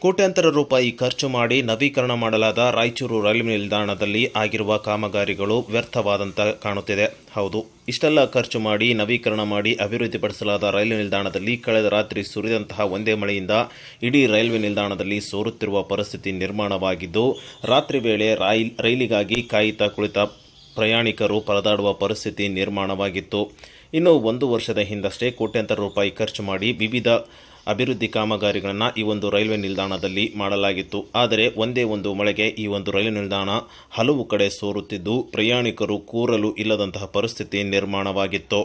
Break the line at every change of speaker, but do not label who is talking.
ಕೋಟ್ಯಾಂತರ ರೂಪಾಯಿ ಖರ್ಚು ಮಾಡಿ ನವೀಕರಣ ಮಾಡಲಾದ ರಾಯಚೂರು ರೈಲ್ವೆ ನಿಲ್ದಾಣದಲ್ಲಿ ಆಗಿರುವ ಕಾಮಗಾರಿಗಳು ವ್ಯರ್ಥವಾದಂತೆ ಕಾಣುತ್ತಿದೆ. ಹೌದು, ಇಷ್ಟೆಲ್ಲ ಖರ್ಚು ಮಾಡಿ ನವೀಕರಣ ಮಾಡಿ ಅಭಿವೃದ್ಧಿಪಡಿಸಲಾದ ರೈಲ್ವೆ ನಿಲ್ದಾಣದಲ್ಲಿ ಕಳೆದ ರಾತ್ರಿ ಸುರಿದಂತಹ ಒಂದೇ ಮಳೆಯಿಂದ ಇಡೀ ರೈಲ್ವೆ ನಿಲ್ದಾಣದಲ್ಲಿ ಸೋರುತ್ತಿರುವ ಪರಿಸ್ಥಿತಿ ನಿರ್ಮಾಣವಾಗಿದ್ದು, ರಾತ್ರಿ ವೇಳೆ ರೈಲಿಗಾಗಿ ಕಾಯುತ್ತಾ ಕುಳಿತ ಪ್ರಯಾಣಿಕರು ಪರದಾಡುವ ಪರಿಸ್ಥಿತಿ ನಿರ್ಮಾಣವಾಗಿತ್ತು. ಇನ್ನು 1 ವರ್ಷದ ಹಿಂದಷ್ಟೇ ಕೋಟ್ಯಾಂತರ ರೂಪಾಯಿ ಖರ್ಚು ಮಾಡಿ ವಿವಿಧ ಅಭಿವೃದ್ಧಿ ಕಾಮಗಾರಿಗಳನ್ನು ಈ ಒಂದು ರೈಲ್ವೆ ನಿಲ್ದಾಣದಲ್ಲಿ ಮಾಡಲಾಗಿತ್ತು. ಆದರೆ ಒಂದೇ ಒಂದು ಮಳೆಗೆ ಈ ಒಂದು ರೈಲ್ವೆ ನಿಲ್ದಾಣ ಹಲವು ಕಡೆ ಸೋರುತ್ತಿದ್ದು, ಪ್ರಯಾಣಿಕರು ಕೂರಲು ಇಲ್ಲದಂತಹ ಪರಿಸ್ಥಿತಿ ನಿರ್ಮಾಣವಾಗಿತ್ತು.